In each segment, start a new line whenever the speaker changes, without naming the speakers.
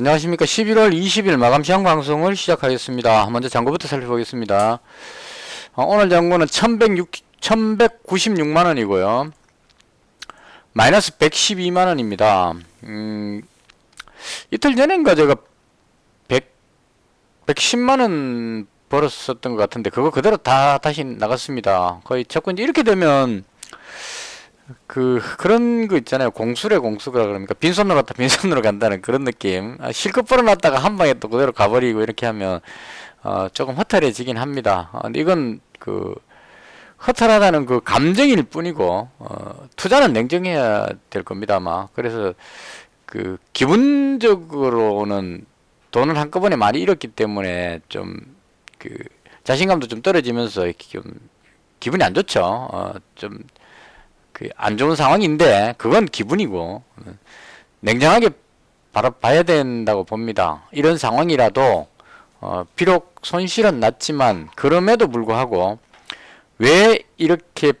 안녕하십니까. 11월 20일 마감 시황 방송을 시작하겠습니다. 먼저 잔고부터 살펴보겠습니다. 오늘 잔고는 1196만원이고요. 마이너스 112만원입니다. 이틀 전인가 제가 110만원 벌었었던 것 같은데, 그거 그대로 다 다시 나갔습니다. 거의 자꾸 이제 이렇게 되면, 그런 거 있잖아요. 공수래 공수가 그러니까 빈손으로 갔다 빈손으로 간다는 그런 느낌. 실컷 벌어놨다가 한 방에 또 그대로 가버리고 이렇게 하면, 조금 허탈해지긴 합니다. 근데 이건 허탈하다는 그 감정일 뿐이고, 투자는 냉정해야 될 겁니다, 아마. 그래서, 기분적으로는 돈을 한꺼번에 많이 잃었기 때문에 좀, 자신감도 좀 떨어지면서 이렇게 좀, 기분이 안 좋죠. 좀, 안 좋은 상황인데, 그건 기분이고, 냉정하게 바라봐야 된다고 봅니다. 이런 상황이라도, 비록 손실은 났지만, 그럼에도 불구하고, 왜 이렇게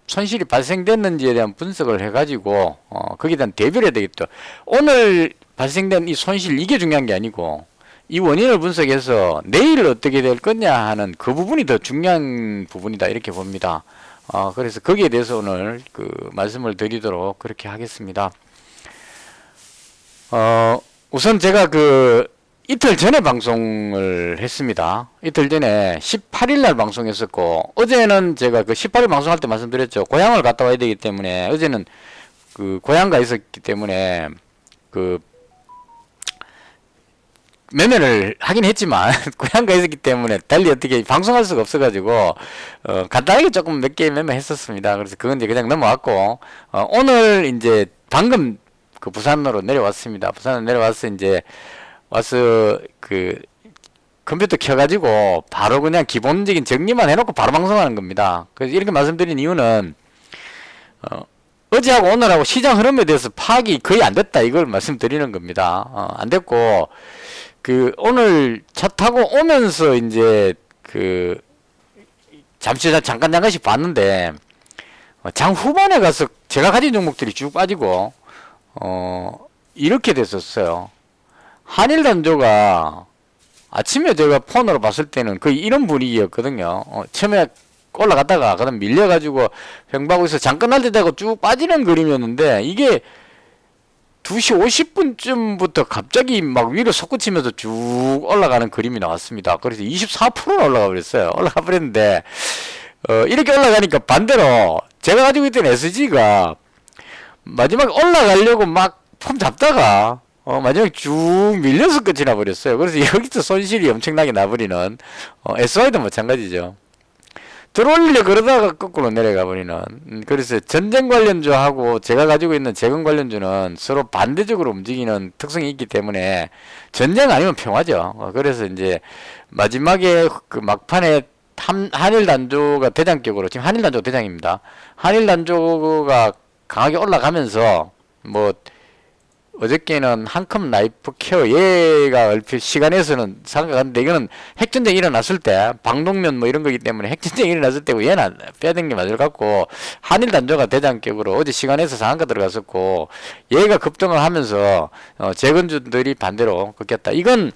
손실이 발생됐는지에 대한 분석을 해가지고, 거기에 대한 대비를 해야 되겠죠. 오늘 발생된 이 손실, 이게 중요한 게 아니고, 이 원인을 분석해서 내일 어떻게 될 거냐 하는 그 부분이 더 중요한 부분이다. 이렇게 봅니다. 그래서 거기에 대해서 오늘 말씀을 드리도록 그렇게 하겠습니다. 우선 제가 이틀 전에 방송을 했습니다. 이틀 전에 18일 날 방송했었고, 어제는 제가 18일 방송할 때 말씀드렸죠. 고향을 갔다 와야 되기 때문에, 어제는 고향 가 있었기 때문에, 매매를 하긴 했지만 고향 가 있었기 때문에 달리 어떻게 방송할 수가 없어가지고 간단하게 조금 몇 개 매매했었습니다. 그래서 그건 이제 그냥 넘어왔고, 오늘 이제 방금 부산으로 내려왔습니다. 부산으로 내려와서 이제 와서 컴퓨터 켜가지고 바로 그냥 기본적인 정리만 해놓고 바로 방송하는 겁니다. 그래서 이렇게 말씀드린 이유는 어제하고 오늘하고 시장 흐름에 대해서 파악이 거의 안 됐다, 이걸 말씀드리는 겁니다. 안 됐고, 오늘 차 타고 오면서 이제 잠깐씩 봤는데, 장 후반에 가서 제가 가진 종목들이 쭉 빠지고, 이렇게 됐었어요. 한일단조가 아침에 제가 폰으로 봤을 때는 거의 이런 분위기였거든요. 처음에 올라갔다가 그다음 밀려가지고 횡보하고서 장 끝날 때 되고 쭉 빠지는 그림이었는데, 이게 2시 50분쯤부터 갑자기 막 위로 솟구치면서 쭉 올라가는 그림이 나왔습니다. 그래서 24%가 올라가 버렸어요. 올라가 버렸는데, 이렇게 올라가니까 반대로 제가 가지고 있던 SG가 마지막에 올라가려고 막 폼 잡다가 마지막에 쭉 밀려서 끝이 나버렸어요. 그래서 여기서 손실이 엄청나게 나버리는, SY도 마찬가지죠. 들어올리려 그러다가 거꾸로 내려가 버리는. 그래서 전쟁 관련주하고 제가 가지고 있는 재건 관련주는 서로 반대적으로 움직이는 특성이 있기 때문에 전쟁 아니면 평화죠. 그래서 이제 마지막에 막판에 한일단조가 대장격으로, 지금 한일단조가 대장입니다. 한일단조가 강하게 올라가면서 어저께는 한컴 라이프 케어, 얘가 얼핏 시간에서는 생각하는데, 이거는 핵전쟁이 일어났을 때, 방독면 이런 거기 때문에 핵전쟁이 일어났을 때고, 얘는 빼던 게 맞을 것 같고, 한일단조가 대장격으로 어제 시간에서 상한가 들어갔었고, 얘가 급등을 하면서, 재건주들이 반대로 꺾였다. 이건,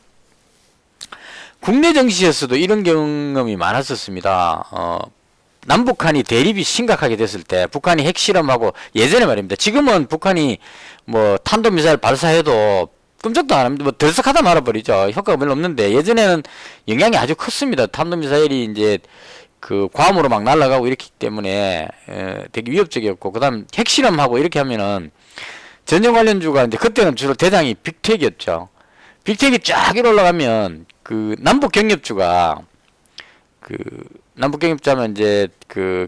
국내 정시에서도 이런 경험이 많았었습니다. 남북한이 대립이 심각하게 됐을 때, 북한이 핵실험하고, 예전에 말입니다. 지금은 북한이 탄도미사일 발사해도 끔찍도 안 합니다. 들썩하다 말아버리죠. 효과가 별로 없는데, 예전에는 영향이 아주 컸습니다. 탄도미사일이 이제 괌으로 막 날아가고 이렇기 때문에 되게 위협적이었고, 그 다음 핵실험하고 이렇게 하면은 전쟁 관련주가 이제 그때는 주로 대장이 빅텍이었죠. 빅텍이 쫙 올라가면 남북 경협주가 남북경협자면 이제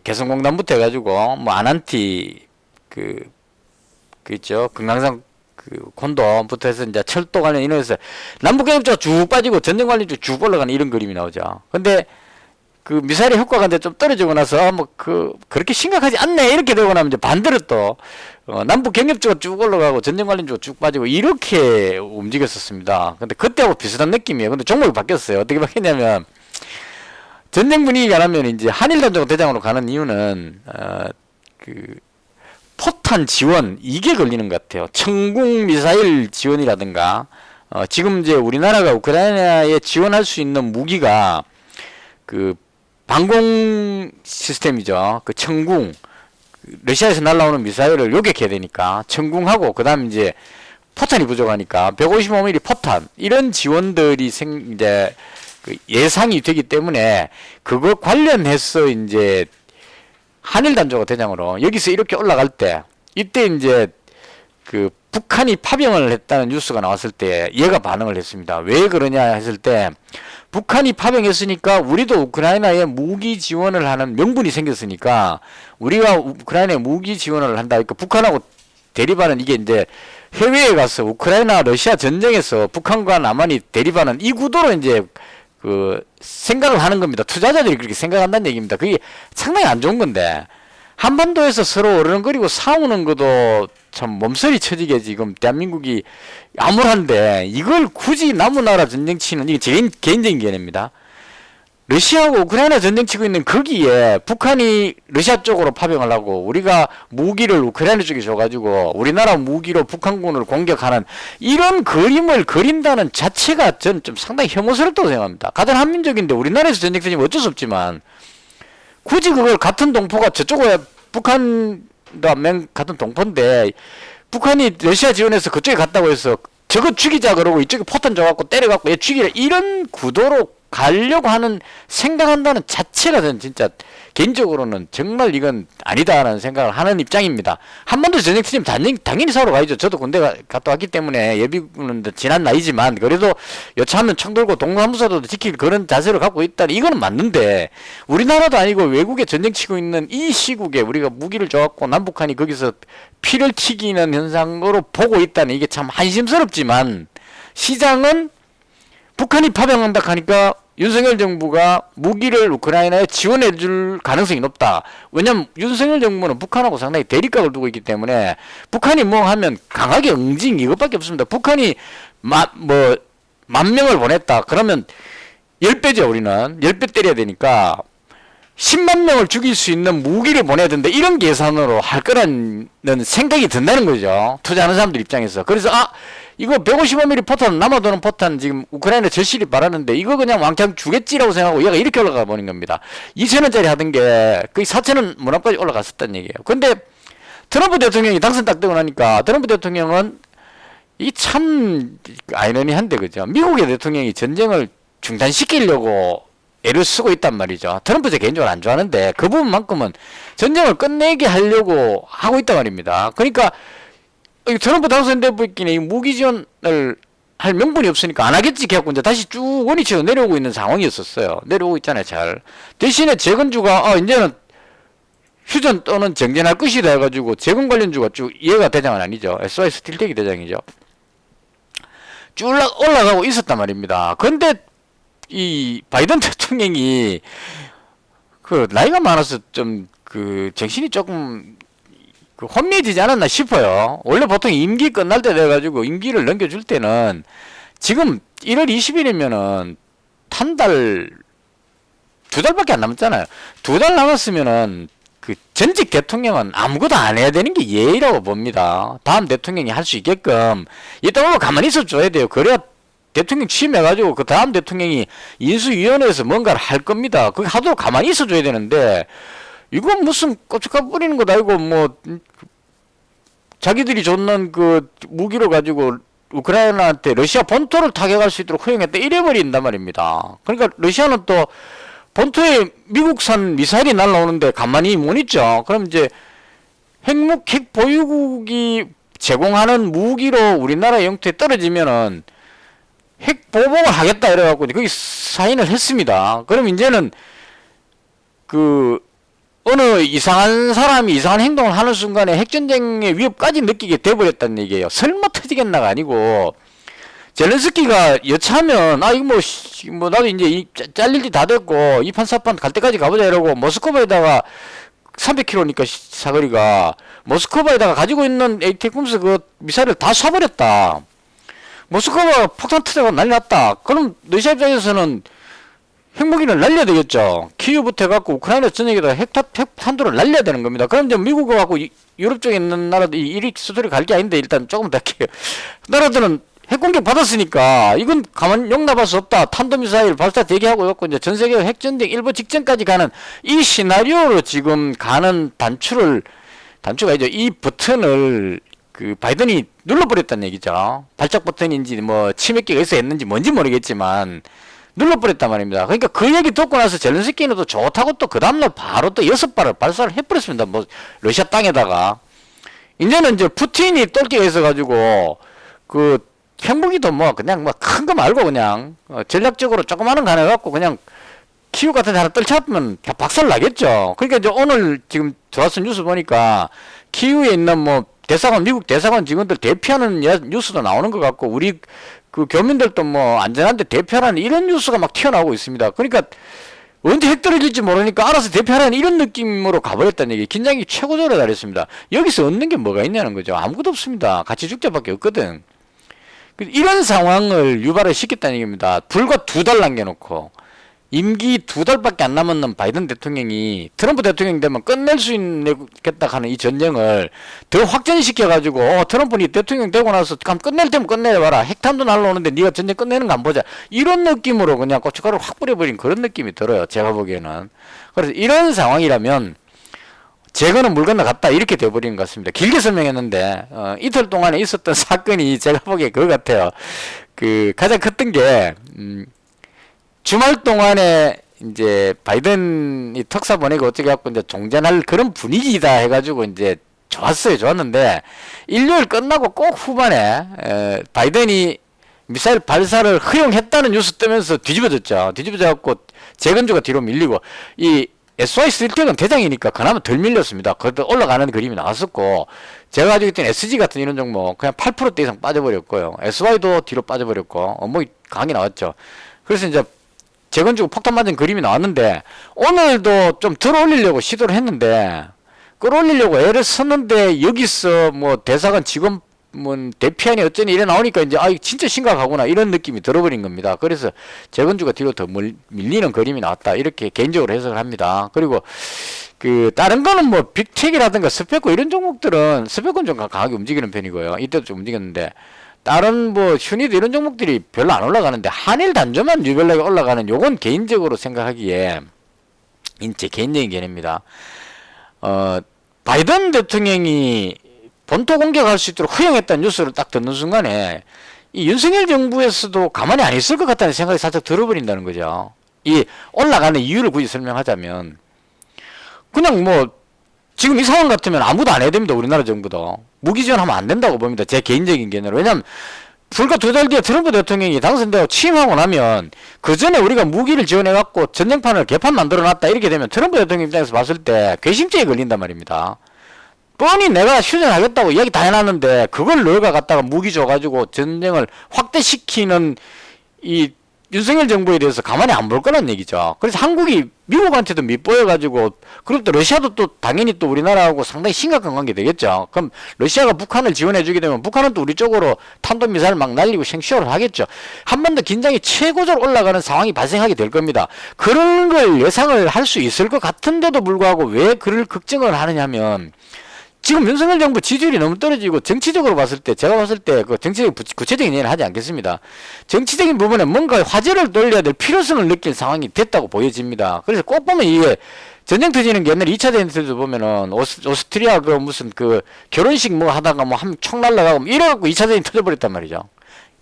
개성공단부터 해가지고 아난티 있죠, 금강산 콘도부터 해서 이제 철도 관련 인해서 남북경협자가 쭉 빠지고 전쟁 관련주 쭉 올라가는 이런 그림이 나오죠. 근데 미사일의 효과가 이제 좀 떨어지고 나서 그렇게 심각하지 않네 이렇게 되고 나면 이제 반대로 또 남북경협주가 쭉 올라가고 전쟁 관련주가 쭉 빠지고 이렇게 움직였었습니다. 근데 그때하고 비슷한 느낌이에요. 근데 종목이 바뀌었어요. 어떻게 바뀌었냐면, 전쟁 분위기가 나면 이제 한일단조가 대장으로 가는 이유는 포탄 지원, 이게 걸리는 것 같아요. 천궁 미사일 지원이라든가 지금 이제 우리나라가 우크라이나에 지원할 수 있는 무기가 그 방공 시스템이죠. 그 천궁, 러시아에서 날라오는 미사일을 요격해야 되니까 천궁하고 그다음 이제 포탄이 부족하니까 155mm 포탄 이런 지원들이 이제 그 예상이 되기 때문에 그거 관련해서 이제 한일 단조가 대장으로 여기서 이렇게 올라갈 때 이때 이제 그 북한이 파병을 했다는 뉴스가 나왔을 때 얘가 반응을 했습니다. 왜 그러냐 했을 때 북한이 파병했으니까 우리도 우크라이나에 무기 지원을 하는 명분이 생겼으니까 우리가 우크라이나에 무기 지원을 한다. 그러니까 북한하고 대립하는 이게 이제 해외에 가서 우크라이나 러시아 전쟁에서 북한과 남한이 대립하는 이 구도로 이제 그 생각을 하는 겁니다. 투자자들이 그렇게 생각한다는 얘기입니다. 그게 상당히 안 좋은 건데 한반도에서 서로 어른거리고 싸우는 것도 참 몸서리 쳐지게 지금 대한민국이 암울한데 이걸 굳이 남의 나라 전쟁 치는 이게 제 개인적인 견해입니다. 러시아하고 우크라이나 전쟁 치고 있는 거기에 북한이 러시아 쪽으로 파병을 하고 우리가 무기를 우크라이나 쪽에 줘가지고 우리나라 무기로 북한군을 공격하는 이런 그림을 그린다는 자체가 전 좀 상당히 혐오스럽다고 생각합니다. 가장 한민족인데 우리나라에서 전쟁 터지면 어쩔 수 없지만 굳이 그걸 같은 동포가 저쪽에 북한과 같은 동포인데 북한이 러시아 지원해서 그쪽에 갔다고 해서 저거 죽이자 그러고 이쪽에 포탄 줘갖고 때려갖고 얘 죽이라 이런 구도로 가려고 하는 생각한다는 자체가 저는 진짜 개인적으로는 정말 이건 아니다라는 생각을 하는 입장입니다. 한반도 전쟁 터지면 당연히 싸우러 가야죠. 저도 군대 갔다 왔기 때문에 예비군은 지난 나이지만 그래도 여차하면 총 들고 동사무소도 지킬 그런 자세를 갖고 있다. 이거는 맞는데 우리나라도 아니고 외국에 전쟁 치고 있는 이 시국에 우리가 무기를 줘갖고 남북한이 거기서 피를 튀기는 현상으로 보고 있다는 이게 참 한심스럽지만 시장은 북한이 파병한다 하니까 윤석열 정부가 무기를 우크라이나에 지원해 줄 가능성이 높다. 왜냐면 윤석열 정부는 북한하고 상당히 대립각을 두고 있기 때문에 북한이 뭐 하면 강하게 응징 이것밖에 없습니다. 북한이 만 명을 보냈다. 그러면 10배죠 우리는. 10배 때려야 되니까 10만 명을 죽일 수 있는 무기를 보내야 된다. 이런 계산으로 할 거라는 생각이 든다는 거죠. 투자하는 사람들 입장에서. 그래서 이거 155mm 포탄 남아도는 포탄 지금 우크라이나 절실히 바라는데 이거 그냥 왕창 주겠지라고 생각하고 얘가 이렇게 올라가 버린 겁니다. 2,000원짜리 하던 게 거의 4,000원 문앞까지 올라갔었다는 얘기예요. 근데 트럼프 대통령이 당선 딱 되고 나니까 트럼프 대통령은 이 참 아이러니한데 그죠. 미국의 대통령이 전쟁을 중단시키려고 애를 쓰고 있단 말이죠. 트럼프 제 개인적으로 안 좋아하는데 그 부분만큼은 전쟁을 끝내게 하려고 하고 있단 말입니다. 그러니까 트럼프 당선되고 있기에 무기 지원을 할 명분이 없으니까 안 하겠지 해갖고 이제 다시 쭉 원위치로 내려오고 있는 상황이었었어요. 내려오고 있잖아요, 잘. 대신에 재건주가 이제는 휴전 또는 정전할 것이다 해가지고 재건 관련주가 쭉 얘가 대장은 아니죠. SY 스틸텍이 대장이죠. 쭉 올라가고 있었단 말입니다. 근데 이 바이든 대통령이 그 나이가 많아서 좀 그 정신이 조금 혼미해지지 않았나 싶어요. 원래 보통 임기 끝날 때 돼가지고 임기를 넘겨줄 때는 지금 1월 20일이면은 한 달, 2달밖에 안 남았잖아요. 2달 남았으면은 그 전직 대통령은 아무것도 안 해야 되는 게 예의라고 봅니다. 다음 대통령이 할 수 있게끔 이따가 가만히 있어 줘야 돼요. 그래야 대통령 취임해가지고 그 다음 대통령이 인수위원회에서 뭔가를 할 겁니다. 그게 하도록 가만히 있어 줘야 되는데 이건 무슨 껍질값 뿌리는 것 아니고 뭐 자기들이 줬는 그 무기를 가지고 우크라이나한테 러시아 본토를 타격할 수 있도록 허용했다 이래버린단 말입니다. 그러니까 러시아는 또 본토에 미국산 미사일이 날라오는데 가만히 못 있죠. 그럼 이제 핵 보유국이 제공하는 무기로 우리나라 영토에 떨어지면은 핵 보복을 하겠다 이래갖고 거기 사인을 했습니다. 그럼 이제는 그 어느 이상한 사람이 이상한 행동을 하는 순간에 핵전쟁의 위협까지 느끼게 돼버렸다는 얘기예요. 설마 터지겠나가 아니고 젤렌스키가 여차하면 이거 뭐 나도 이제 잘릴 때 다 됐고 이판 사판 갈 때까지 가보자 이러고 모스크바에다가 300km니까 사거리가 모스크바에다가 가지고 있는 에이테쿰스 그 미사일을 다 쏴버렸다. 모스크바 폭탄 터져가 난리 났다. 그럼 러시아 입장에서는 핵무기를 날려야 되겠죠. 키이우부터 해갖고 우크라이나 전역에다 핵탄두를 날려야 되는 겁니다. 그럼 이제 미국하고 유럽 쪽에 있는 나라도 이리 스토리 갈 게 아닌데 일단 조금 더 할게요. 나라들은 핵공격 받았으니까 이건 가만 용납할 수 없다. 탄도미사일 발사 대기하고 있고 이제 전 세계 핵전쟁 일부 직전까지 가는 이 시나리오로 지금 가는 단추가 이제 이 버튼을 그 바이든이 눌러버렸다는 얘기죠. 발작 버튼인지 뭐 치매기가 있어 했는지 뭔지 모르겠지만 눌러버렸단 말입니다. 그러니까 그 얘기 듣고 나서 젤렌스키는 또 좋다고 또 그 다음날 바로 또 6발을 발사를 해버렸습니다. 뭐 러시아 땅에다가. 이제는 이제 푸틴이 똘끼가 있어가지고 그 핵무기도 뭐 그냥 뭐 큰 거 말고 그냥 전략적으로 조그마한 거 하나 갖고 그냥 키우 같은 데 하나 떨쳐놓으면 박살 나겠죠. 그러니까 이제 오늘 지금 들어왔던 뉴스 보니까 키우에 있는 뭐 대사관, 미국 대사관 직원들 대피하는 뉴스도 나오는 것 같고 우리 그 교민들도 뭐 안전한데 대피하라는 이런 뉴스가 막 튀어나오고 있습니다. 그러니까 언제 핵 떨어질지 모르니까 알아서 대피하라는 이런 느낌으로 가버렸다는 얘기. 긴장이 최고조로 달했습니다. 여기서 얻는 게 뭐가 있냐는 거죠. 아무것도 없습니다. 같이 죽자밖에 없거든. 이런 상황을 유발을 시켰다는 얘기입니다. 불과 2달 남겨놓고 임기 2달밖에 안 남았는 바이든 대통령이 트럼프 대통령 되면 끝낼 수 있겠다 하는 이 전쟁을 더 확전시켜가지고 트럼프니 대통령 되고 나서 그럼 끝낼 때면 끝내봐라. 핵탄도 날라오는데 네가 전쟁 끝내는 거 안 보자. 이런 느낌으로 그냥 고춧가루를 확 뿌려버린 그런 느낌이 들어요. 제가 보기에는. 그래서 이런 상황이라면 재건은 물 건너갔다 이렇게 돼버리는 것 같습니다. 길게 설명했는데 이틀 동안에 있었던 사건이 제가 보기에 그거 같아요. 그 가장 컸던 게 주말 동안에 이제 바이든이 특사 보내고 어떻게 갖고 이제 종전할 그런 분위기다 해가지고 이제 좋았는데 일요일 끝나고 꼭 후반에 바이든이 미사일 발사를 허용했다는 뉴스 뜨면서 뒤집어졌죠. 뒤집어져갖고 재건주가 뒤로 밀리고 이 SY-13은 대장이니까 그나마 덜 밀렸습니다. 그것도 올라가는 그림이 나왔었고 제가 가지고 있던 SG 같은 이런 종목 그냥 8%대 이상 빠져버렸고요. SY도 뒤로 빠져버렸고 뭐 강하게 나왔죠. 그래서 이제 재건주고 폭탄 맞은 그림이 나왔는데 오늘도 좀 들어올리려고 시도를 했는데 끌어올리려고 애를 썼는데 여기서 뭐 대사관 직원 뭐 대피하니 어쩌니 이래 나오니까 이제 아 진짜 심각하구나 이런 느낌이 들어버린 겁니다. 그래서 재건주가 뒤로 더 밀리는 그림이 나왔다 이렇게 개인적으로 해석을 합니다. 그리고 그 다른 거는 뭐 빅텍이라든가 스펙고 이런 종목들은 스펙은 좀 강하게 움직이는 편이고요. 이때도 좀 움직였는데 다른 뭐 슈니드 이런 종목들이 별로 안 올라가는데 한일 단조만 유별나게 올라가는 요건 개인적으로 생각하기에 제 개인적인 견해입니다. 바이든 대통령이 본토 공격할 수 있도록 허용했다는 뉴스를 딱 듣는 순간에 이 윤석열 정부에서도 가만히 안 있을 것 같다는 생각이 살짝 들어버린다는 거죠. 이 올라가는 이유를 굳이 설명하자면 그냥 뭐 지금 이 상황 같으면 아무도 안 해야 됩니다. 우리나라 정부도 무기 지원하면 안 된다고 봅니다. 제 개인적인 견해로. 왜냐하면 불과 2달 뒤에 트럼프 대통령이 당선되고 취임하고 나면 그 전에 우리가 무기를 지원해갖고 전쟁판을 개판 만들어놨다 이렇게 되면 트럼프 대통령 입장에서 봤을 때 괘씸죄에 걸린단 말입니다. 뻔히 내가 휴전하겠다고 이야기 다 해놨는데 그걸 너가 갖다가 무기 줘가지고 전쟁을 확대시키는 이 윤석열 정부에 대해서 가만히 안 볼 거란 얘기죠. 그래서 한국이 미국한테도 밉보여가지고 그리고 또 러시아도 또 당연히 또 우리나라하고 상당히 심각한 관계 되겠죠. 그럼 러시아가 북한을 지원해주게 되면 북한은 또 우리 쪽으로 탄도미사일 막 날리고 생쇼를 하겠죠. 한 번 더 긴장이 최고조로 올라가는 상황이 발생하게 될 겁니다. 그런 걸 예상을 할 수 있을 것 같은데도 불구하고 왜 그를 걱정을 하느냐면 지금 윤석열 정부 지지율이 너무 떨어지고 정치적으로 봤을 때 제가 봤을 때 그 정치적 구체적인 얘기는 하지 않겠습니다. 정치적인 부분에 뭔가 화제를 돌려야 될 필요성을 느낄 상황이 됐다고 보여집니다. 그래서 꼭 보면 이게 전쟁 터지는 게 옛날에 2차 대전 때도 보면은 오스트리아 그 무슨 그 결혼식 뭐 하다가 뭐 한 총 날라가고 이래갖고 2차 대전이 터져버렸단 말이죠.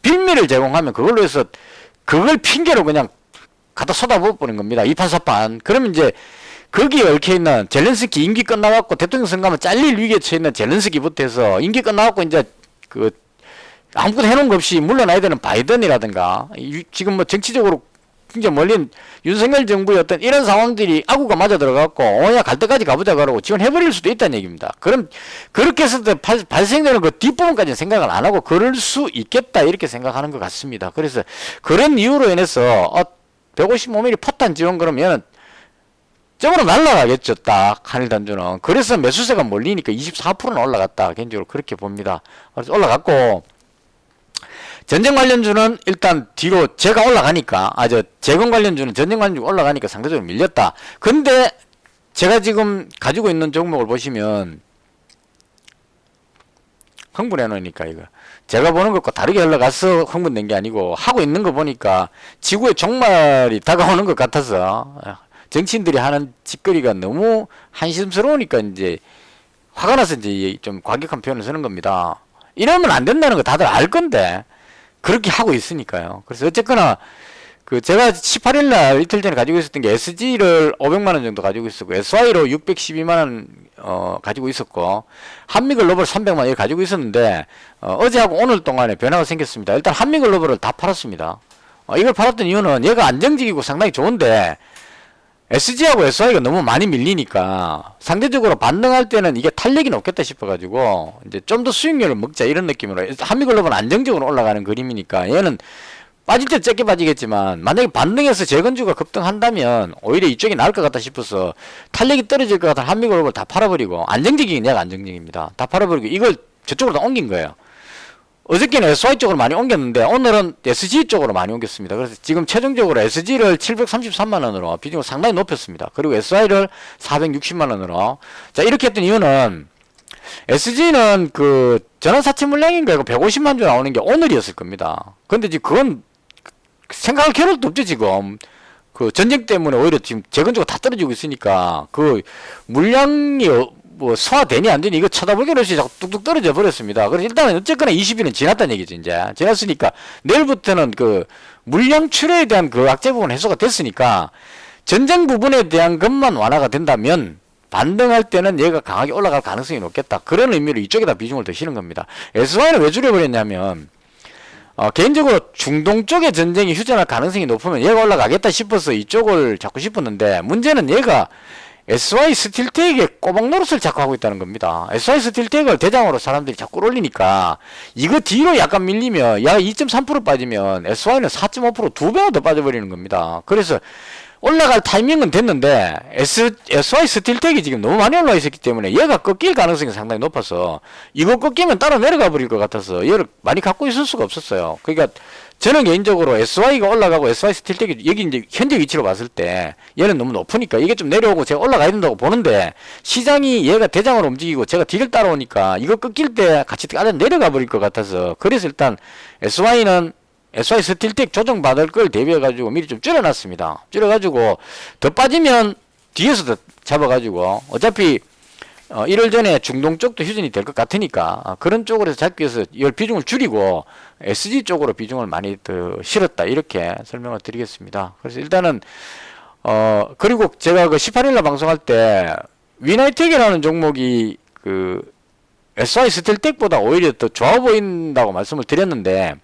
빌미를 제공하면 그걸로 해서 그걸 핑계로 그냥 갖다 쏟아부어버린 겁니다. 2판 4판. 그러면 이제 거기에 얽혀있는 젤렌스키 임기 끝나갖고 대통령 선거하면 잘릴 위기에 처해있는 젤렌스키부터 해서 임기 끝나갖고 이제 그 아무것도 해놓은 거 없이 물러나야 되는 바이든이라든가 지금 뭐 정치적으로 굉장히 멀린 윤석열 정부의 어떤 이런 상황들이 아구가 맞아 들어갖고 오야 갈 때까지 가보자 그러고 지원해버릴 수도 있다는 얘기입니다. 그럼 그렇게 했을 때 발생되는 그 뒷부분까지는 생각을 안 하고 그럴 수 있겠다 이렇게 생각하는 것 같습니다. 그래서 그런 이유로 인해서 155mm 포탄 지원 그러면 점으로 날라가겠죠. 딱 한일 단주는. 그래서 매수세가 몰리니까 24%는 올라갔다. 개인적으로 그렇게 봅니다. 그래서 올라갔고 전쟁 관련주는 일단 뒤로 제가 올라가니까 재건 관련주는 전쟁 관련주가 올라가니까 상대적으로 밀렸다. 근데 제가 지금 가지고 있는 종목을 보시면 흥분해 놓으니까 이거 제가 보는 것과 다르게 흘러가서 흥분된 게 아니고 하고 있는 거 보니까 지구의 종말이 다가오는 것 같아서 정치인들이 하는 짓거리가 너무 한심스러우니까 이제 화가 나서 이제 좀 과격한 표현을 쓰는 겁니다. 이러면 안 된다는 거 다들 알 건데 그렇게 하고 있으니까요. 그래서 어쨌거나 그 제가 18일 날 이틀 전에 가지고 있었던 게 SG를 500만 원 정도 가지고 있었고 SY로 612만 원 가지고 있었고 한미글로벌 300만 원 가지고 있었는데 어제하고 오늘 동안에 변화가 생겼습니다. 일단 한미글로벌을 다 팔았습니다. 이걸 팔았던 이유는 얘가 안정적이고 상당히 좋은데 SG하고 SY가 너무 많이 밀리니까 상대적으로 반등할 때는 이게 탄력이 높겠다 싶어가지고 이제 좀 더 수익률을 먹자 이런 느낌으로 한미글로벌은 안정적으로 올라가는 그림이니까 얘는 빠질 때 적게 빠지겠지만 만약에 반등해서 재건주가 급등한다면 오히려 이쪽이 나을 것 같다 싶어서 탄력이 떨어질 것 같은 한미글로벌 다 팔아버리고 안정적이긴 얘가 안정적입니다. 다 팔아버리고 이걸 저쪽으로 다 옮긴 거예요. 어저께는 SY 쪽으로 많이 옮겼는데 오늘은 SG 쪽으로 많이 옮겼습니다. 그래서 지금 최종적으로 SG를 733만원으로 비중을 상당히 높였습니다. 그리고 SY를 460만원으로 자 이렇게 했던 이유는 SG는 그 전환사채 물량인가 이거 150만 주 나오는 게 오늘이었을 겁니다. 근데 지금 그건 생각할 겨를도 없죠 지금. 그 전쟁 때문에 오히려 지금 재건주가 다 떨어지고 있으니까 그 물량이 뭐 소화되니 안 되니 이거 쳐다볼 게 없이 자꾸 뚝뚝 떨어져 버렸습니다. 그래서 일단은 어쨌거나 20일은 지났다는 얘기죠 이제. 지났으니까 내일부터는 그 물량 출하에 대한 그 악재 부분 해소가 됐으니까 전쟁 부분에 대한 것만 완화가 된다면 반등할 때는 얘가 강하게 올라갈 가능성이 높겠다. 그런 의미로 이쪽에다 비중을 더 실은 겁니다. SY는 왜 줄여버렸냐면 개인적으로 중동 쪽의 전쟁이 휴전할 가능성이 높으면 얘가 올라가겠다 싶어서 이쪽을 잡고 싶었는데 문제는 얘가 SY 스틸텍의 꼬박 노릇을 자꾸 하고 있다는 겁니다. SY 스틸텍을 대장으로 사람들이 자꾸 올리니까 이거 뒤로 약간 밀리면 야 2.3% 빠지면 SY는 4.5% 두 배나 더 빠져버리는 겁니다. 그래서 올라갈 타이밍은 됐는데 SY 스틸텍이 지금 너무 많이 올라와 있었기 때문에 얘가 꺾일 가능성이 상당히 높아서 이거 꺾이면 따라 내려가 버릴 것 같아서 얘를 많이 갖고 있을 수가 없었어요. 그러니까 저는 개인적으로 SY가 올라가고 SY 스틸텍이 여기 이제 현재 위치로 봤을 때 얘는 너무 높으니까 이게 좀 내려오고 제가 올라가야 된다고 보는데 시장이 얘가 대장으로 움직이고 제가 뒤를 따라오니까 이거 꺾일 때 같이 따라 내려가 버릴 것 같아서 그래서 일단 SY 스틸텍 조정받을 걸 대비해가지고 미리 좀 줄여놨습니다. 줄여가지고 더 빠지면 뒤에서 더 잡아가지고 어차피 1월 전에 중동 쪽도 휴전이 될 것 같으니까 그런 쪽으로 잡기 위해서 이걸 비중을 줄이고 SG 쪽으로 비중을 많이 더 실었다 이렇게 설명을 드리겠습니다. 그래서 일단은 그리고 제가 그 18일날 방송할 때 위나이텍이라는 종목이 그 SY 스틸텍보다 오히려 더 좋아 보인다고 말씀을 드렸는데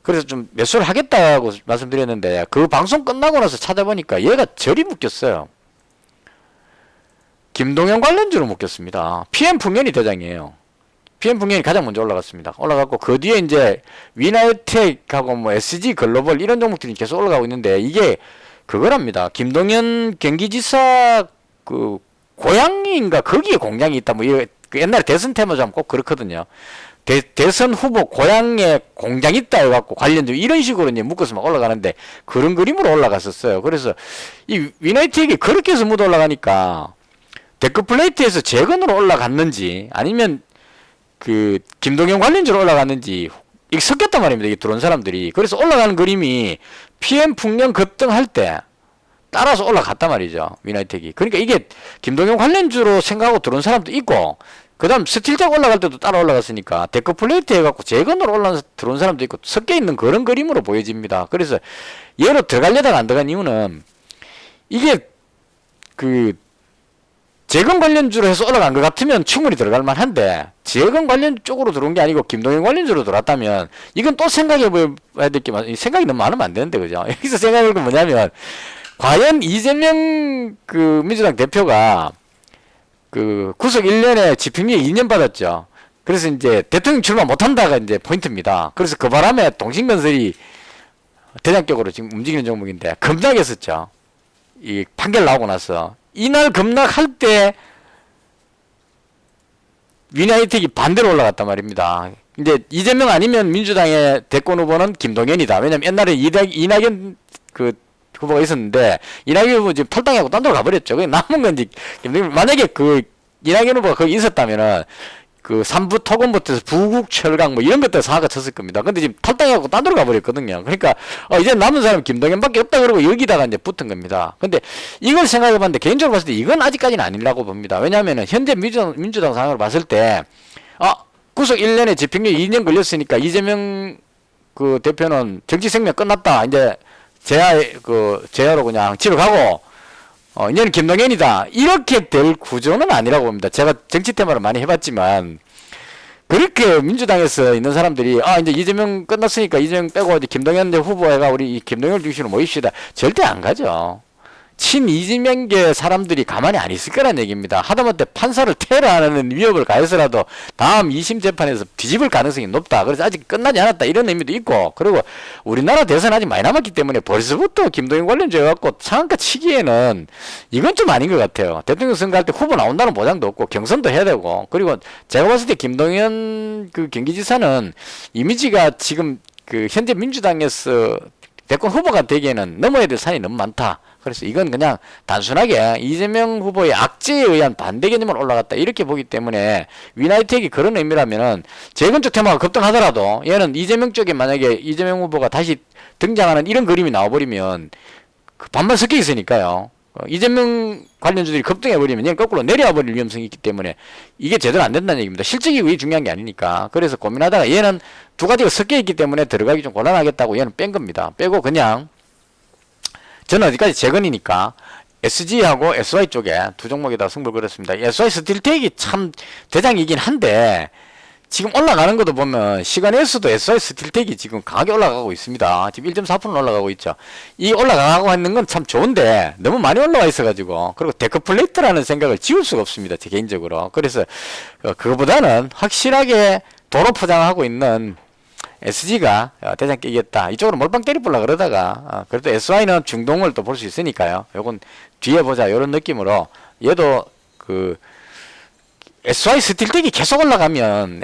그래서 좀 매수를 하겠다고 말씀드렸는데 그 방송 끝나고 나서 찾아보니까 얘가 절이 묶였어요. 김동현 관련주로 묶였습니다. PM 풍년이 대장이에요. PM 풍년이 가장 먼저 올라갔습니다. 올라갔고 그 뒤에 이제 위나이텍하고 뭐 SG 글로벌 이런 종목들이 계속 올라가고 있는데 이게 그거랍니다. 김동현 경기지사 그 고향인가 거기에 공장이 있다 뭐 그 옛날에 대선 테마주하면 꼭 그렇거든요. 대선 후보 고향에 공장 있다 해갖고 관련주 이런 식으로 이제 묶어서 막 올라가는데 그런 그림으로 올라갔었어요. 그래서 이 위나이텍이 그렇게 해서 묻어 올라가니까 데크플레이트에서 재건으로 올라갔는지 아니면 그 김동현 관련주로 올라갔는지 이게 섞였단 말입니다. 이게 들어온 사람들이. 그래서 올라가는 그림이 PM 풍년 급등할 때 따라서 올라갔단 말이죠. 위나이텍이. 그러니까 이게 김동현 관련주로 생각하고 들어온 사람도 있고 그 다음 스틸텍 올라갈 때도 따라 올라갔으니까 데크플레이트 해갖고 재건으로 올라가서 들어온 사람도 있고 섞여 있는 그런 그림으로 보여집니다. 그래서 얘로 들어가려다가 안 들어간 이유는 이게 그 재건 관련주로 해서 올라간 것 같으면 충분히 들어갈 만한데 재건 관련 쪽으로 들어온 게 아니고 김동현 관련주로 들어왔다면 이건 또 생각해 봐야 될 게 생각이 너무 많으면 안 되는데 그죠? 여기서 생각해 볼 건 뭐냐면 과연 이재명 그 민주당 대표가 그 구속 1년에 집행유예 2년 받았죠. 그래서 이제 대통령 출마 못한다가 이제 포인트입니다. 그래서 그 바람에 동신건설이 대장격으로 지금 움직이는 종목인데 급락했었죠. 이 판결 나오고 나서 이날 급락할 때 위나이텍이 반대로 올라갔단 말입니다. 이제 이재명 아니면 민주당의 대권 후보는 김동연이다. 왜냐면 옛날에 이낙연 그 후보가 있었는데 이낙연 후보 지금 탈당하고 딴 데로 가버렸죠. 그게 남은 건 이제 만약에 그 이낙연 후보가 거기 있었다면은 그 삼부 토건부터 해서 부국 철강 뭐 이런 것들 사가 쳤을 겁니다. 근데 지금 탈당해갖고 딴 데로 가버렸거든요. 그러니까 이제 남은 사람 김동연밖에 없다 그러고 여기다가 이제 붙은 겁니다. 근데 이걸 생각해봤는데 개인적으로 봤을 때 이건 아직까지는 아니라고 봅니다. 왜냐하면은 현재 민주당 상황을 봤을 때 구속 1년에 집행유예 2년 걸렸으니까 이재명 그 대표는 정치 생명 끝났다. 이제 재하로 그냥 집에 가고 이제는 김동연이다. 이렇게 될 구조는 아니라고 봅니다. 제가 정치 테마를 많이 해봤지만 그렇게 민주당에서 있는 사람들이 이제 이재명 끝났으니까 이재명 빼고 이제 김동연 후보가 우리 이 김동연을 중심으로 모입시다. 절대 안 가죠. 친 이재명계 사람들이 가만히 안 있을 거란 얘기입니다. 하다못해 판사를 테러하는 위협을 가해서라도 다음 2심 재판에서 뒤집을 가능성이 높다. 그래서 아직 끝나지 않았다. 이런 의미도 있고, 그리고 우리나라 대선 아직 많이 남았기 때문에 벌써부터 김동연 관련죄 갖고 상한가 치기에는 이건 좀 아닌 것 같아요. 대통령 선거할 때 후보 나온다는 보장도 없고 경선도 해야 되고, 그리고 제가 봤을 때 김동연 그 경기지사는 이미지가 지금 그 현재 민주당에서 대권 후보가 되기에는 넘어야 될 산이 너무 많다. 그래서 이건 그냥 단순하게 이재명 후보의 악재에 의한 반대 개념으로 올라갔다 이렇게 보기 때문에 위나이텍이 그런 의미라면은 재건 쪽 테마가 급등하더라도 얘는 이재명 쪽에 만약에 이재명 후보가 다시 등장하는 이런 그림이 나와버리면 그 반반 섞여 있으니까요. 이재명 관련주들이 급등해버리면 얘는 거꾸로 내려와버릴 위험성이 있기 때문에 이게 제대로 안 된다는 얘기입니다. 실적이 왜 중요한 게 아니니까. 그래서 고민하다가 얘는 두 가지가 섞여 있기 때문에 들어가기 좀 곤란하겠다고 얘는 뺀 겁니다. 빼고 그냥 저는 어디까지 재건이니까 SG하고 SY 쪽에 두 종목에다 승부를 걸었습니다. SY 스틸텍이 참 대장이긴 한데 지금 올라가는 것도 보면 시간에서도 SY 스틸텍이 지금 강하게 올라가고 있습니다. 지금 1.4% 올라가고 있죠. 이 올라가고 있는 건 참 좋은데 너무 많이 올라와 있어가지고, 그리고 데크플레이트라는 생각을 지울 수가 없습니다. 제 개인적으로. 그래서 그거보다는 확실하게 도로 포장하고 있는 SG가 대장 끼겠다. 이쪽으로 몰빵 때려보려 그러다가 그래도 SY는 중동을 또 볼 수 있으니까요. 요건 뒤에 보자 요런 느낌으로 얘도 그 SY 스틸텍이 계속 올라가면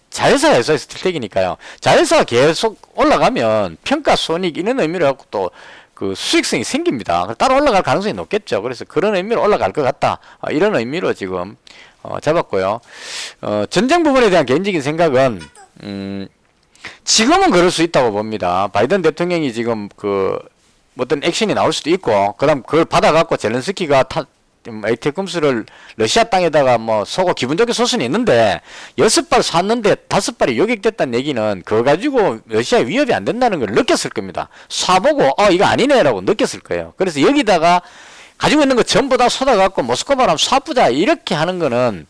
자회사가 SY 스틸텍이니까요. 자회사가 계속 올라가면 평가 손익 이런 의미로 갖고 또 그 수익성이 생깁니다. 따로 올라갈 가능성이 높겠죠. 그래서 그런 의미로 올라갈 것 같다. 이런 의미로 지금 잡았고요. 전쟁 부분에 대한 개인적인 생각은 지금은 그럴 수 있다고 봅니다. 바이든 대통령이 지금 그 어떤 액션이 나올 수도 있고, 그다음 그걸 받아갖고 젤렌스키가 ATACMS를 러시아 땅에다가 뭐 쏘고 기분 좋게 쏠 수는 있는데 6발 쐈는데 5발이 요격됐다는 얘기는 그거 가지고 러시아에 위협이 안 된다는 걸 느꼈을 겁니다. 쏴보고 이거 아니네라고 느꼈을 거예요. 그래서 여기다가 가지고 있는 거 전부 다 쏟아갖고 모스크바로 쏴보자 이렇게 하는 거는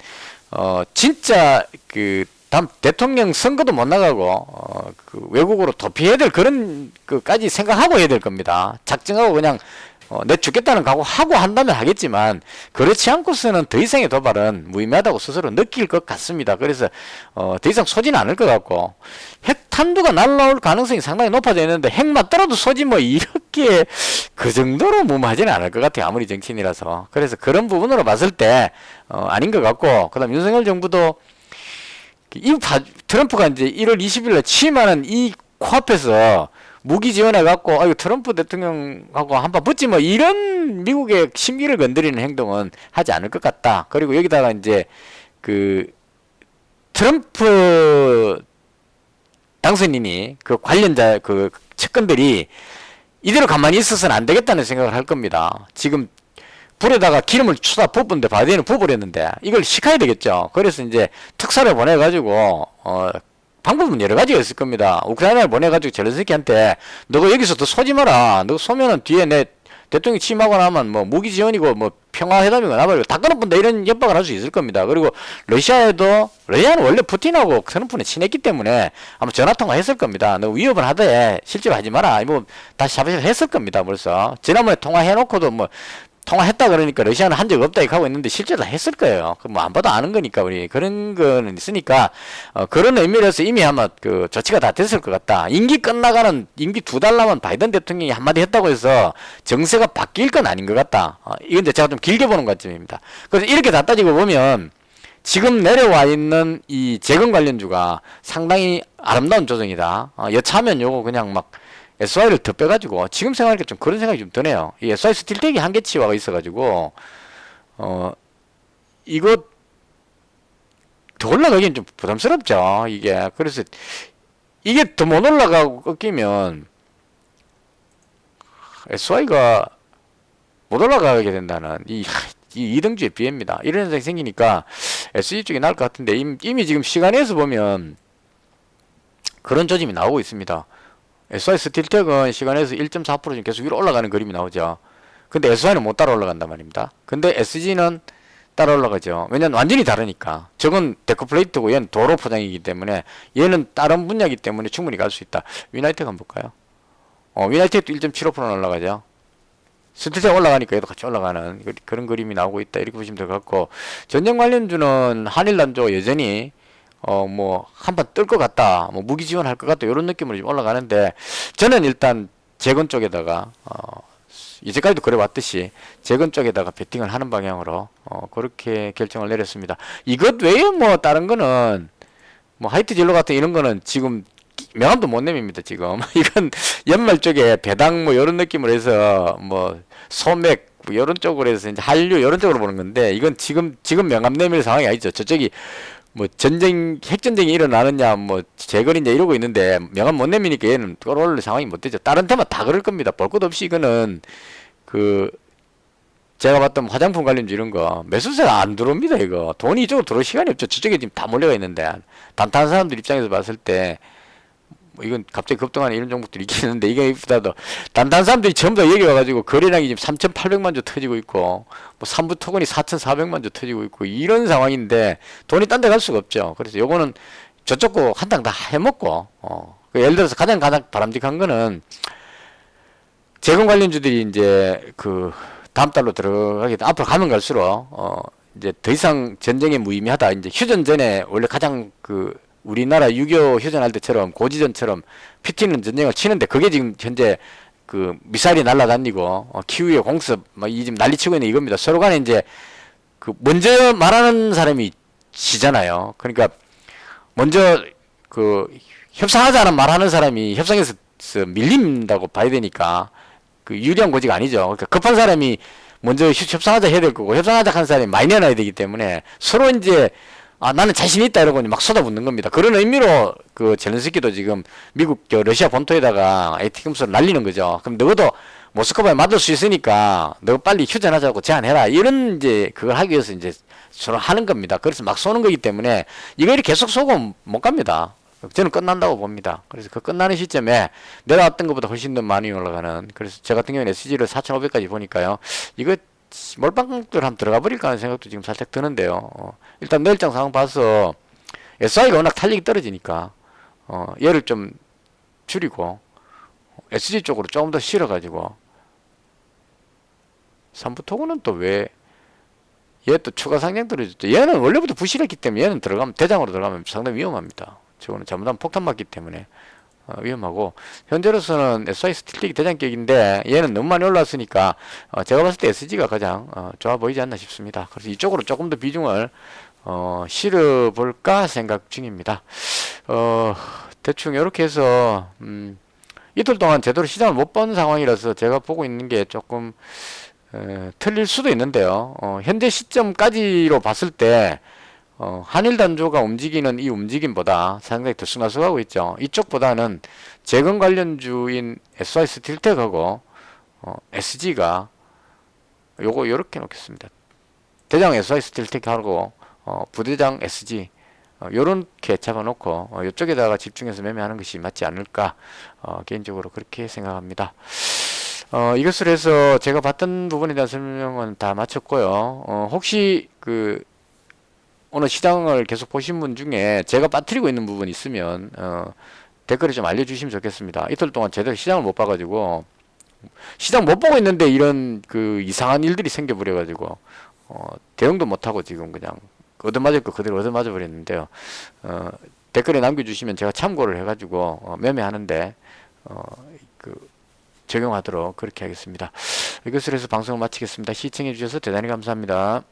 진짜 그 다음 대통령 선거도 못 나가고 그 외국으로 도피해야 될 그런 그까지 생각하고 해야 될 겁니다. 작정하고 그냥 내 죽겠다는 각오하고 한다면 하겠지만 그렇지 않고서는 더 이상의 도발은 무의미하다고 스스로 느낄 것 같습니다. 그래서 더 이상 쏘지는 않을 것 같고, 핵탄두가 날라올 가능성이 상당히 높아져 있는데 핵 맞더라도 쏘지 뭐 이렇게 그 정도로 무모하지는 않을 것 같아요. 아무리 정치인이라서. 그래서 그런 부분으로 봤을 때 아닌 것 같고, 그 다음 윤석열 정부도 트럼프가 이제 1월 20일에 취임하는 이 코앞에서 무기 지원해갖고, 이거 트럼프 대통령하고 한번 붙지 뭐, 이런 미국의 심기를 건드리는 행동은 하지 않을 것 같다. 그리고 여기다가 이제, 트럼프 당선인이 그 관련자, 그 측근들이 이대로 가만히 있어서는 안 되겠다는 생각을 할 겁니다. 지금 불에다가 기름을 쏟아 붓는데 바이든은 부어버렸는데 이걸 식혀야 되겠죠. 그래서 이제 특사를 보내가지고, 방법은 여러 가지가 있을 겁니다. 우크라이나를 보내가지고 젤렌스키한테 너가 여기서 더 쏘지 마라. 너 쏘면은 뒤에 내 대통령이 취임하고 나면 뭐 무기 지원이고 뭐 평화회담이고 나발이고 다 끊어본다 이런 협박을 할 수 있을 겁니다. 그리고 러시아는 원래 푸틴하고 트럼프는 친했기 때문에 아마 전화통화 했을 겁니다. 너 위협은 하되 실제로 하지 마라. 뭐 다시 샤바샤바 했을 겁니다. 벌써 지난번에 통화해놓고도 뭐 통화했다 그러니까 러시아는 한 적 없다 이렇게 하고 있는데 실제로 다 했을 거예요. 뭐 안 봐도 아는 거니까 우리 그런 거는 있으니까 그런 의미로서 이미 아마 그 조치가 다 됐을 것 같다. 임기 2달 남은 바이든 대통령이 한마디 했다고 해서 정세가 바뀔 건 아닌 것 같다. 이건 이제 제가 좀 길게 보는 관점입니다. 그래서 이렇게 다 따지고 보면 지금 내려와 있는 이 재건 관련주가 상당히 아름다운 조정이다. 여차하면 요거 그냥 막 SY를 더 빼가지고 지금 생각하니까 좀 그런 생각이 좀 드네요. 이 SY 스틸텍이 한계치가 있어가지고 이거 더 올라가긴 좀 부담스럽죠. 이게. 그래서 이게 더 못 올라가고 꺾이면 SY가 못 올라가게 된다는 이 이등주의 비애입니다. 이런 현상이 생기니까 SG 쪽이 나을 것 같은데 이미 지금 시간에서 보면 그런 조짐이 나오고 있습니다. SY 스틸텍은 시간에서 1.4% 지금 계속 위로 올라가는 그림이 나오죠. 근데 SY는 못 따라 올라간단 말입니다. 근데 SG는 따라 올라가죠. 왜냐면 완전히 다르니까. 저건 데코플레이트고 얘는 도로 포장이기 때문에 얘는 다른 분야이기 때문에 충분히 갈 수 있다. 위나이텍 한번 볼까요? 위나이텍도 1.75% 올라가죠. 스틸텍 올라가니까 얘도 같이 올라가는 그런 그림이 나오고 있다. 이렇게 보시면 될 것 같고, 전쟁 관련주는 한일난조 여전히 뭐 한번 뜰 것 같다, 뭐 무기 지원할 것 같다, 이런 느낌으로 좀 올라가는데, 저는 일단 재건 쪽에다가 이제까지도 그래 왔듯이 재건 쪽에다가 베팅을 하는 방향으로 그렇게 결정을 내렸습니다. 이것 외에 뭐 다른 거는 뭐 하이트 진로 같은 이런 거는 지금 명함도 못 내밉니다. 지금 이건 연말 쪽에 배당 뭐 이런 느낌으로 해서 뭐 소맥 뭐 이런 쪽으로 해서 이제 한류 이런 쪽으로 보는 건데, 이건 지금 명함 내밀 상황이 아니죠. 저쪽이 뭐 전쟁 핵전쟁이 일어나느냐 뭐 재건이냐 이러고 있는데 명함 못 내미니까 얘는 끌어올릴 상황이 못 되죠. 다른 테마 다 그럴 겁니다. 볼 것 없이 이거는 그 제가 봤던 화장품 관련주 이런 거 매수세가 안 들어옵니다. 이거 돈이 이쪽으로 들어올 시간이 없죠. 저쪽에 지금 다 몰려가 있는데, 단타한 사람들 입장에서 봤을 때 뭐 이건 갑자기 급등하는 이런 종목들이 있긴 있는데, 이게 보다도 단타한 사람들이 전부 다 여기 와가지고 거래량이 지금 3,800만 주 터지고 있고, 뭐 삼부 토건이 4,400만 주 터지고 있고, 이런 상황인데 돈이 딴 데 갈 수가 없죠. 그래서 요거는 저쪽 거 한 당 다 해먹고, 예를 들어서 가장 바람직한 거는 재건 관련주들이 이제 그 다음 달로 들어가게 돼. 앞으로 가면 갈수록 이제 더 이상 전쟁에 무의미하다. 이제 휴전 전에 원래 가장 그 우리나라 6.25 휴전할 때처럼 고지전처럼 피 튀는 전쟁을 치는데, 그게 지금 현재 그 미사일이 날아다니고 키우의 공습 막 이 지금 난리치고 있는 이겁니다. 서로 간에 이제 그 먼저 말하는 사람이 지잖아요. 그러니까 먼저 그 협상하자는 말하는 사람이 협상에서 밀린다고 봐야 되니까 그 유리한 고지가 아니죠. 그러니까 급한 사람이 먼저 협상하자 해야 될 거고, 협상하자 한 사람이 많이 내놔야 되기 때문에 서로 이제 나는 자신 있다 이러고 막 쏟아붓는 겁니다. 그런 의미로 그 젤렌스키도 지금 미국 러시아 본토에다가 AT금수를 날리는 거죠. 그럼 너도 모스크바에 맞을 수 있으니까 너 빨리 휴전하자고 제안해라, 이런 이제 그걸 하기 위해서 이제 서로 하는 겁니다. 그래서 막 쏘는 거기 때문에 이거 이렇게 계속 쏘고 못 갑니다. 저는 끝난다고 봅니다. 그래서 그 끝나는 시점에 내려왔던 것보다 훨씬 더 많이 올라가는, 그래서 저 같은 경우는 SG를 4,500까지 보니까요, 이거 몰빵들 한번 들어가 버릴까 하는 생각도 지금 살짝 드는데요. 일단 내일장 상황 봐서 SI가 워낙 탄력이 떨어지니까 얘를 좀 줄이고 SG 쪽으로 조금 더 실어가지고, 삼부토구는 또 왜 얘 또 추가 상장 떨어졌죠. 얘는 원래부터 부실했기 때문에 얘는 들어가면, 대장으로 들어가면 상당히 위험합니다. 저거는 잘못하면 폭탄 맞기 때문에 위험하고, 현재로서는 SI 스틸텍이 대장격인데 얘는 너무 많이 올랐으니까 제가 봤을 때 SG가 가장 좋아 보이지 않나 싶습니다. 그래서 이쪽으로 조금 더 비중을 실어볼까 생각 중입니다. 대충 이렇게 해서 이틀 동안 제대로 시장을 못 본 상황이라서 제가 보고 있는 게 조금 틀릴 수도 있는데요. 현재 시점까지로 봤을 때 한일 단조가 움직이는 이 움직임보다 상당히 들쑥날쑥하고 있죠. 이쪽보다는 재건 관련주인 SY 스틸텍하고 SG가 요거 요렇게 놓겠습니다. 대장 SY 스틸텍하고 부대장 SG 요렇게 잡아놓고 이쪽에다가 집중해서 매매하는 것이 맞지 않을까, 개인적으로 그렇게 생각합니다. 이것을 해서 제가 봤던 부분에 대한 설명은 다 마쳤고요. 혹시 그 오늘 시장을 계속 보신 분 중에 제가 빠뜨리고 있는 부분 있으면 댓글에 좀 알려주시면 좋겠습니다. 이틀 동안 제대로 시장을 못 봐가지고, 시장 못 보고 있는데 이런 그 이상한 일들이 생겨버려가지고 대응도 못하고 지금 그냥 얻어맞을 거 그대로 얻어맞아 버렸는데요. 댓글에 남겨주시면 제가 참고를 해가지고 매매하는데 그 적용하도록 그렇게 하겠습니다. 이것을 해서 방송을 마치겠습니다. 시청해 주셔서 대단히 감사합니다.